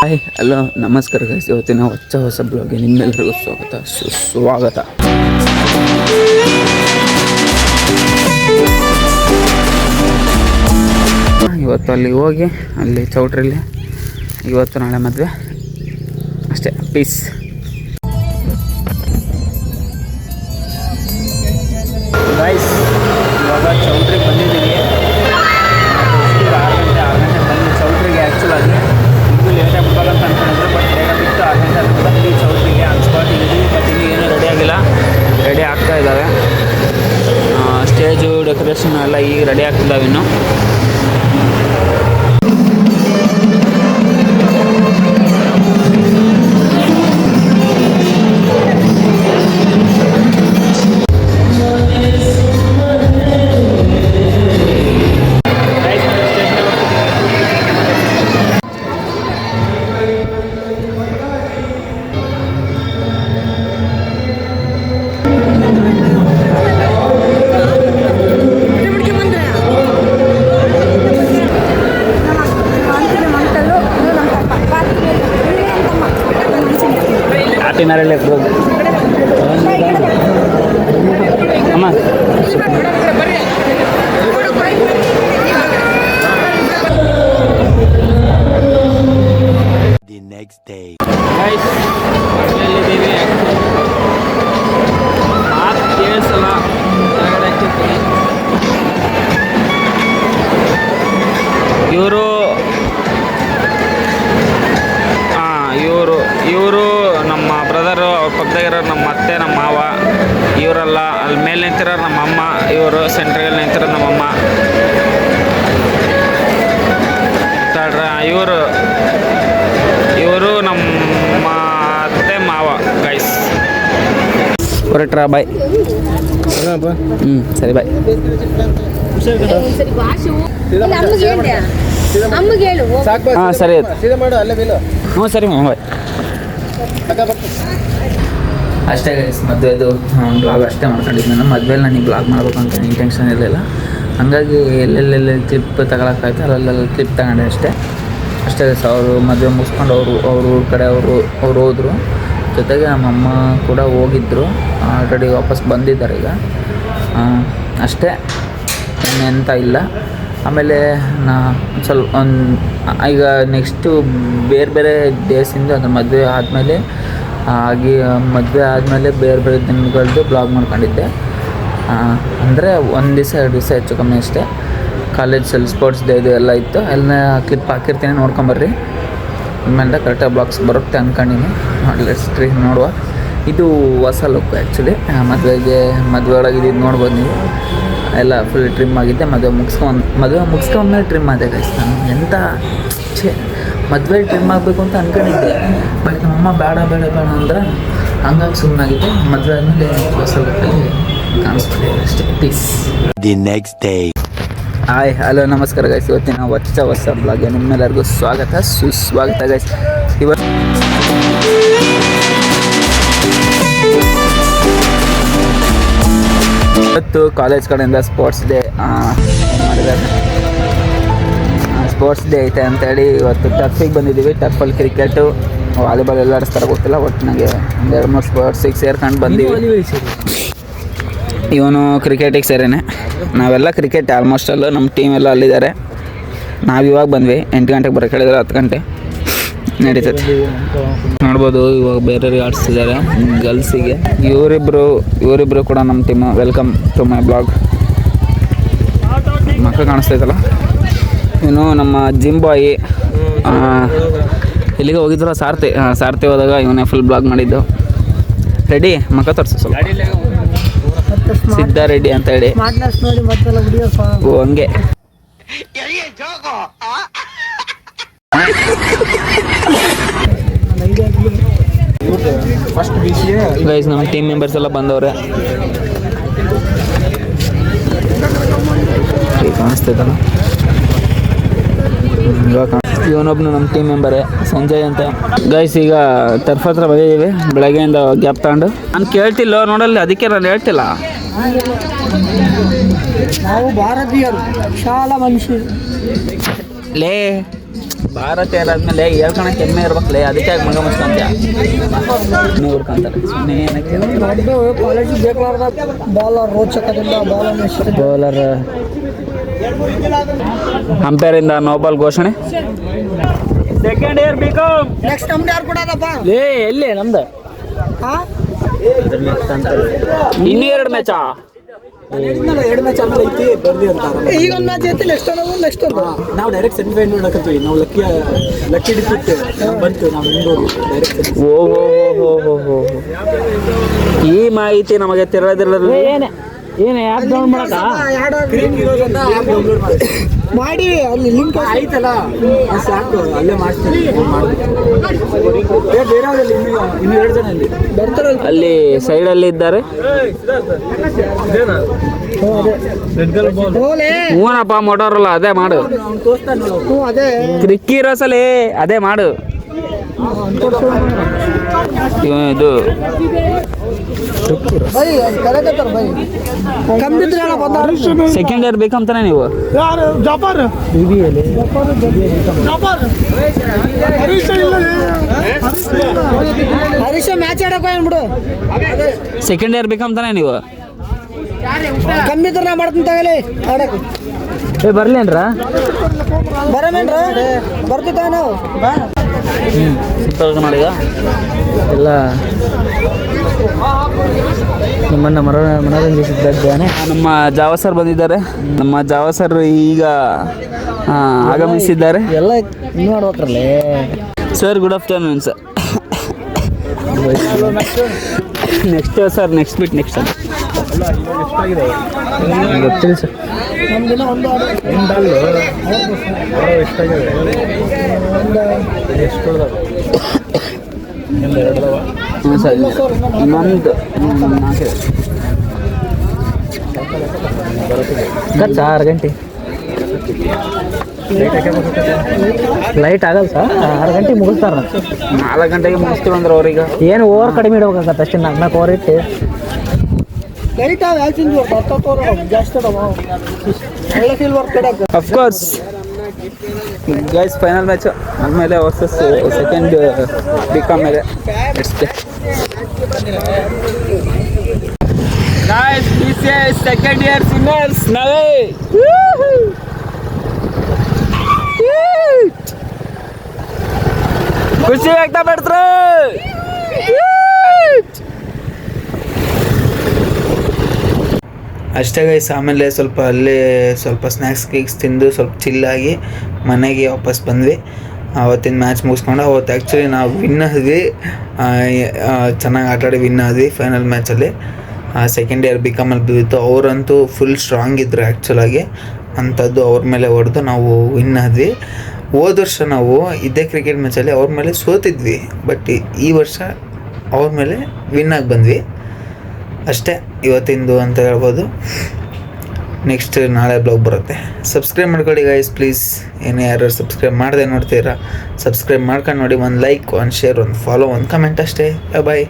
Hi hello ನಮಸ್ಕಾರ guys. ಇವತ್ತಿನ ಹೊಸ ಬ್ಲಾಗ್ಗೆ ನಿಮ್ಮೆಲ್ಲರಿಗೂ ಸುಸ್ವಾಗತ. ಇವತ್ತು ಅಲ್ಲಿ ಹೋಗಿ ಅಲ್ಲಿ ಚೌಟ್ರಲ್ಲಿ ಇವತ್ತು ನಾಳೆ ಮದುವೆ ಅಷ್ಟೇ. ಪೀಸ್. ಗೈಸ್ ಇವಾಗ ಚೌಟ್ರಿಗೆ ಬಂದಿದ್ದೀವಿ. 6 ಗಂಟೆ ಬಂದು ಚೌಟ್ರಿಗೆ ಆ್ಯಕ್ಚುಲಾಗಿ ಇನ್ನೂ ಲೇಟಾಗಿ ಬಿಡೋಲ್ಲ ಅಂತ ಅಂದ್ಕೊಂಡಿದ್ರು. ಬಟ್ ಬೇಗ ಬಿಟ್ಟು 6 ಗಂಟೆ ಬಂದು ಚೌಟ್ರಿಗೆ ಅನ್ಸ್ಪಾಟ್ ಇದ್ದೀವಿ. ಬಟ್ ಇನ್ನೂ ಏನೂ ರೆಡಿ ಆಗಿಲ್ಲ, ರೆಡಿ ಆಗ್ತಾ ಇದ್ದಾವೆ. ಸ್ಟೇಜು ಡೆಕೋರೇಷನ್ ಎಲ್ಲ ಈಗ ರೆಡಿ ಆಗ್ತಿದ್ದಾವೆ ಇನ್ನು. ನರಳೆ ಅಮ್ಮ the next day. ಗೈಸ್ ಎಲ್ಲಿದ್ದೀವಿ ಮಾತು ಕೇಳಿಸಲ್ಲ. ಇವರು ನಮ್ಮ ಬ್ರದರು, ಅವ್ರ ಪಕ್ಕದಾಗಿರೋರು ನಮ್ಮ ಅತ್ತೆ, ನಮ್ಮ ಮಾವ. ಇವರೆಲ್ಲ ಅಲ್ಲಿ ಮೇಲೆ ನಿಂತಿರೋರು ನಮ್ಮ ಅಮ್ಮ. ಇವರು ಸೆಂಟ್ರಲ್ಲಿ ನಿಂತಿರೋರು ನಮ್ಮಮ್ಮ. ತಡ್ರ ಇವರು ನಮ್ಮ ಅತ್ತೆ ಮಾವ. ಗೈಸ್ ಹೊರಟ್ರ ಬಾಯ್. ಸರಿ ಬಾಯ್. ಹಾಂ ಸರಿ ಹ್ಞೂ ಸರಿ ಬಾಯ್. ಅಷ್ಟೇ ಗೈಸ್, ಮದುವೆದು ಬ್ಲಾಗ್ ಅಷ್ಟೇ ಮಾಡ್ಕೊಂಡಿದ್ದು. ನಾನು ಮದುವೆಲಿ ನನಗೆ ಬ್ಲಾಗ್ ಮಾಡ್ಬೇಕಂತ ಇಂಟೆನ್ಷನ್ ಇರಲಿಲ್ಲ. ಹಾಗಾಗಿ ಎಲ್ಲೆಲ್ಲೆಲ್ಲಿ ಕ್ಲಿಪ್ ತಗೊಳಕ್ಕಾಯ್ತು ಅಲ್ಲೆಲ್ಲ ಕ್ಲಿಪ್ ತಗೊಂಡೆ ಅಷ್ಟೇ ಗೈಸ್. ಅವರು ಮದುವೆ ಮುಗಿಸ್ಕೊಂಡು ಅವ್ರ ಊರ ಕಡೆ ಅವರು ಹೋದರು. ಜೊತೆಗೆ ನಮ್ಮಮ್ಮ ಕೂಡ ಹೋಗಿದ್ದರು, ಆಲ್ರೆಡಿ ವಾಪಸ್ ಬಂದಿದ್ದಾರೆ ಈಗ. ಅಷ್ಟೇ, ಇನ್ನೆಂತ ಇಲ್ಲ. ಆಮೇಲೆ ಸ್ವಲ್ಪ ಈಗ ನೆಕ್ಸ್ಟು ಬೇರೆ ಡೇಸಿಂದ ಅಂದರೆ ಮದುವೆ ಆದಮೇಲೆ ಬೇರೆ ದಿನಗಳದ್ದು ಬ್ಲಾಗ್ ಮಾಡ್ಕೊಂಡಿದ್ದೆ. ಅಂದರೆ 1 ದಿವಸ 2 ದಿವಸ ಹೆಚ್ಚು ಕಮ್ಮಿ ಅಷ್ಟೇ. ಕಾಲೇಜಲ್ಲಿ ಸ್ಪೋರ್ಟ್ಸ್ ಡೇ ಇದು ಎಲ್ಲ ಇತ್ತು, ಎಲ್ಲ ಕ್ಲಿಪ್ ಹಾಕಿರ್ತೀನಿ, ನೋಡ್ಕೊಂಬರ್ರಿ. ಇನ್ಮೇಲೆ ಕರೆಕ್ಟಾಗಿ ಬ್ಲಾಗ್ಸ್ ಬರುತ್ತೆ ಅಂದ್ಕೊಂಡಿನಿ. ನೋಡುವ. ಇದು ಹೊಸ ಲುಕ್ ಆ್ಯಕ್ಚುಲಿ. ಮದುವೆ ಒಳಗೆ ಇದು ನೋಡ್ಬೋದು ನೀವು. ಎಲ್ಲ ಫುಲ್ ಟ್ರಿಮ್ ಆಗಿದ್ದೆ. ಮದುವೆ ಮುಗಿಸ್ಕೊಂಡ್ಮೇಲೆ ಟ್ರಿಮ್ ಆದೆ ಗೈಸ್. ನಾನು ಎಂಥ ಮದುವೆ ಟ್ರಿಮ್ ಆಗಬೇಕು ಅಂತ ಅಂದ್ಕೊಂಡಿದ್ದೆ. ಬಟ್ ನಮ್ಮಮ್ಮ ಬೇಡ ಅಂದ್ರೆ ಹಂಗಾಗಿ ಸುಮ್ಮನಾಗಿದ್ದೆ. ಮದುವೆ ಆದಮೇಲೆ ಹೊಸ ಲುಕ್ಕಲ್ಲಿ ಕಾಣಿಸ್ತಿದೆ ಅಷ್ಟೇ. Peace. The next day. Hi hello ನಮಸ್ಕಾರ ಗೈಸ್. ಇವತ್ತಿನ ಹೊಸ ಬ್ಲಾಗ್ಗೆ ನಿಮ್ಮೆಲ್ಲರಿಗೂ ಸುಸ್ವಾಗತ ಗೈಸ್. ಇವತ್ತು ಕಾಲೇಜ್ ಕಡೆಯಿಂದ ಸ್ಪೋರ್ಟ್ಸ್ ಡೇ ಮಾಡಿದ್ದಾರೆ. ಸ್ಪೋರ್ಟ್ಸ್ ಡೇ ಐತೆ ಅಂತೇಳಿ ಇವತ್ತು ಟರ್ಫಿಗೆ ಬಂದಿದ್ದೀವಿ. ಟರ್ಫಲ್ಲಿ ಕ್ರಿಕೆಟು, ವಾಲಿಬಾಲ್ ಎಲ್ಲ ಆಡಿಸ್ತಾರೆ ಗೊತ್ತಿಲ್ಲ. ಒಟ್ಟು ನನಗೆ 2-3 ಸ್ಪೋರ್ಟ್ಸಿಗೆ ಸೇರ್ಕೊಂಡು ಬಂದೀವಿ. ಇವನು ಕ್ರಿಕೆಟಿಗೆ ಸೇರೇನೆ. ನಾವೆಲ್ಲ ಕ್ರಿಕೆಟ್ ಆಲ್ಮೋಸ್ಟ್ ಅಲ್ಲೂ ನಮ್ಮ ಟೀಮ್ ಎಲ್ಲ ಅಲ್ಲಿದ್ದಾರೆ. ನಾವು ಇವಾಗ ಬಂದ್ವಿ. 8 ಗಂಟೆಗೆ ಬರೋಕ್ಕೆ ಹೇಳಿದ್ರೆ 10 ಗಂಟೆ ನಡೀತದೆ. ನೋಡ್ಬೋದು ಇವಾಗ ಬೇರೆಯವ್ರಿಗೆ ಆಡಿಸ್ತಿದ್ದಾರೆ ಗರ್ಲ್ಸಿಗೆ. ಇವರಿಬ್ಬರು ಕೂಡ ನಮ್ಮ team. Welcome to my blog. ಮಕ್ಕಳು ಕಾಣಿಸ್ತೈತಲ್ಲ, ಇವನು ನಮ್ಮ ಜಿಮ್ ಬಾಯಿ. ಇಲ್ಲಿಗೆ ಹೋಗಿದ್ರು ಸಾರ್ತಿ ಹೋದಾಗ ಇವನೇ ಫುಲ್ ಬ್ಲಾಗ್ ಮಾಡಿದ್ದು. ರೆಡಿ ಮಕ್ಕ ತೋರಿಸು ಸ್ವಲ್ಪ. ಸಿದ್ಧ ರೆಡ್ಡಿ ಅಂತ ಹೇಳಿ. ಓ ಹಂಗೆ. ಗೈಸ್ ನಮ್ಮ ಟೀಮ್ ಮೆಂಬರ್ಸ್ ಎಲ್ಲ ಬಂದವ್ರೆ. ಕಾಣಿಸ್ತೈತಲ್ಲ ಇವಾಗ. ಇವನೊಬ್ನು ನಮ್ಮ ಟೀಮ್ ಮೆಂಬರೇ, ಸಂಜಯ್ ಅಂತ. ಗೈಸ್ ಈಗ ಟರ್ಫ್ ಹತ್ರ ಬಂದಿದ್ದೀವಿ. ಬೆಳಗ್ಗೆಯಿಂದ ಗ್ಯಾಪ್ ತಗೊಂಡು ನಾನು ಕೇಳ್ತಿಲ್ಲ ನೋಡಲ್ಲಿ, ಅದಕ್ಕೆ ನಾನು ಹೇಳ್ತಿಲ್ಲ. ನಾವು ಭಾರತೀಯರು, ಶಾಲಾ ಮನುಷ್ಯರು. ಲೇ ಭಾರತ ಏರಾದ್ಮೇಲೆ ಹೇಳ್ಕೊಳಕ್ಕೆ ಹೆಮ್ಮೆ ಇರ್ಬೇಕಲ್ಲ, ಅದಕ್ಕೆ ಆಗಿ ಮಗ ಮುಚ್ಕೊಂತ ಹುಡ್ಕೊಂತಾರೆ ಸುಮ್ಮನೆ ಏನಕ್ಕೆ. ಕಾಲೇಜಿಗೆ ಬೇಕಾದ ಬಾಲರ್ ರೋಚಕದಿಂದ ಬೌಲರ್ ಅಂಪೈರಿಂದ ನೋಬಾಲ್ ಘೋಷಣೆ. ಸೆಕೆಂಡ್ ಇಯರ್ ಬಿಕಾಮ್ ನೆಕ್ಸ್ಟ್ ನಮ್ದು ಯಾರು ಕೊಡೋದಪ್ಪ? ಎಲ್ಲಿ ನಮ್ದು ಇನ್ನೂ 2 ಮ್ಯಾಚಾ? ಎರಡು ಮ್ಯಾಚ್ ಆಮೇಲೆ ಐತಿ ಬರ್ದಿ ಅಂತಾರ. ಈಗ ಒಂದು ಮ್ಯಾಚ್ ಐತಿ, ನೆಕ್ಸ್ಟ್ ನೆಕ್ಸ್ಟ್ ನಾವು ಡೈರೆಕ್ಟ್ ಸೆಮಿಫೈನಲ್ ನೋಡಕತ್ತೀವಿ. ನಾವು ಲಕ್ಕಿ ಡಿಫಿಟ್ ಬಂತು. ನಾವು ಹಿಂದೋಗಿ ಡೈರೆಕ್ಟ್ ಓ ಈ ಮಾಹಿತಿ ನಮಗೆ ತಿಳಿದಿರಲಿಲ್ಲ. ಏನು ಆ್ಯಪ್ ಡೌನ್ ಮಾಡಕ ಮಾಡಿ ಅಲ್ಲಿ ಲಿಂಕ್ ಆಯ್ತಲ್ಲ, ಸಾಕು ಅಲ್ಲೇ ಮಾಡ್ತೀನಿ. ಬೇರೆ ಯಾವುದಲ್ಲಿ ಇನ್ನೂ 2 ಜನ ಅಲ್ಲಿ ಬರ್ತಾರೆ. ಅಲ್ಲಿ ಸೈಡಲ್ಲಿ ಇದ್ದಾರೆ. ಹೂನಪ್ಪ ಮೋಟೋರಲ್ಲ ಅದೇ ಮಾಡು. ಅವ್ನು ತೋರಿಸ್ತಾನೆ ನೋಡು. ಹ್ಞೂ ಅದೇ ಕ್ರಿಕ್ಕಿ ರೋಸಲ್ಲಿ ಅದೇ ಮಾಡು. ಇದು ಬೈ ಕರೆಕತ್ತಾರ ಬೈ ಕಂಬಿದ್ರೆ ಬಂದಾರ. ಸೆಕೆಂಡ್ ಇಯರ್ ಬೇಕಂತಾನೆ ನೀವು? ಯಾರು ಜಾಫರ್ ಹರೀಶ ಮ್ಯಾಚ್ ಆಡಕ್ ಬಿಡು. ಸೆಕೆಂಡ್ ಇಯರ್ ಬೇಕಂತಾನೆ ನೀವು? ಕಂಬಿದ್ರೆ ನಾ ಮಾಡ್ತೀನಿ ತಗಲಿ ಆಡಕ್. ಬರ್ಲೇನ್ರ? ಬರಮೇನ್ರ ಬರ್ತಿತ್ತ ನಾವು ಸಿಂಪಲ್ ಮಾಡಿದ ಎಲ್ಲ ನಿಮ್ಮನ್ನ ಮನರಂಜಿಸಿದ್ದಾನೆ. ನಮ್ಮ ಜಾವ ಸರ್ ಬಂದಿದ್ದಾರೆ. ನಮ್ಮ ಜಾವ ಸರ್ ಈಗ ಆಗಮಿಸಿದ್ದಾರೆ. ಎಲ್ಲ ಇನ್ನೂ ಆಡ್ಬೇಕ್ರಲ್ಲೇ sir good afternoon sir. Next sir next bit next ಗೊತ್ತಿಲ್ಲ ಸರ್. ನಮ್ದಿನ ಒಂದು ಹ್ಞೂ ಸರ್ ಇನ್ನೊಂದು 6 ಗಂಟೆ ಲೈಟ್ ಆಗಲ್ಲ ಸರ್. 6 ಗಂಟೆಗೆ ಮುಗಿಸ್ತಾರ. 4 ಗಂಟೆಗೆ ಮುಗಿಸ್ತೀವಿ ಅಂದ್ರೆ ಅವ್ರಿಗೆ ಏನು ಓವರ್ ಕಡಿಮೆ ಇಡ್ಬೇಕಾಗತ್ತೆ ಅಷ್ಟೇ. 4 ಓವರ್ ಇಟ್ಟು ಲೈಟ್ ಜಾಸ್ತಿ ಒಳ್ಳೆ ಫೀಲ್ ಬರ್ತದೆ. ಅಫ್ಕೋರ್ಸ್ ಗೈಸ್ ಫೈನಲ್ ಮ್ಯಾಚ್ ಆದಮೇಲೆ ವರ್ಸಸ್ ಸೆಕೆಂಡ್ ಬಿಕಾಮ್ ಮೇಲೆ ಗೈಸ್ ಸೆಕೆಂಡ್ ಇಯರ್ ಸಿನ್ನರ್ಸ್ ನಾವೇ. ಖುಷಿ ವ್ಯಕ್ತಪಡ್ತಾರೆ. ಅಷ್ಟೇ ಗೈಸ್. ಆಮೇಲೆ ಸ್ವಲ್ಪ ಸ್ನ್ಯಾಕ್ಸ್ ಗೀಕ್ಸ್ ತಿಂದು ಸ್ವಲ್ಪ ಚಿಲ್ಲಾಗಿ ಮನೆಗೆ ವಾಪಸ್ ಬಂದ್ವಿ. ಅವತ್ತಿನ ಮ್ಯಾಚ್ ಮುಗಿಸ್ಕೊಂಡು ಅವತ್ತು ಆ್ಯಕ್ಚುಲಿ ನಾವು ವಿನ್ ಆದ್ವಿ. ಚೆನ್ನಾಗಿ ಆಟಾಡಿ ವಿನ್ ಆದ್ವಿ ಫೈನಲ್ ಮ್ಯಾಚಲ್ಲಿ. ಸೆಕೆಂಡ್ ಇಯರ್ ಬಿಕಾಮಲ್ಲಿ ಬಿದ್ದಿತ್ತು. ಅವರಂತೂ ಫುಲ್ ಸ್ಟ್ರಾಂಗ್ ಇದ್ದರು ಆ್ಯಕ್ಚುಲಾಗಿ. ಅಂಥದ್ದು ಅವ್ರ ಮೇಲೆ ಹೊಡೆದು ನಾವು ವಿನ್ ಆದ್ವಿ. ಹೋದ ವರ್ಷ ನಾವು ಇದೇ ಕ್ರಿಕೆಟ್ ಮ್ಯಾಚಲ್ಲಿ ಅವ್ರ ಮೇಲೆ ಸೋತಿದ್ವಿ. ಬಟ್ ಈ ವರ್ಷ ಅವ್ರ ಮೇಲೆ ವಿನ್ ಆಗಿ ಬಂದ್ವಿ. ಅಷ್ಟೇ ಇವತ್ತಿಂದು ಅಂತ ಹೇಳ್ಬೋದು. ನೆಕ್ಸ್ಟ್ ನಾಳೆ ಬ್ಲಾಗ್ ಬರುತ್ತೆ. ಸಬ್ಸ್ಕ್ರೈಬ್ ಮಾಡ್ಕೊಳ್ಳಿ ಗೈಸ್ ಪ್ಲೀಸ್. ಯಾರು ಸಬ್ಸ್ಕ್ರೈಬ್ ಮಾಡದೆ ನೋಡ್ತೀರಾ ಸಬ್ಸ್ಕ್ರೈಬ್ ಮಾಡ್ಕೊಂಡು ನೋಡಿ. ಒಂದು ಲೈಕ್, ಒಂದು ಶೇರ್, ಒಂದು ಫಾಲೋ, ಒಂದು ಕಮೆಂಟ್ ಅಷ್ಟೇ. ಬಾಯ್.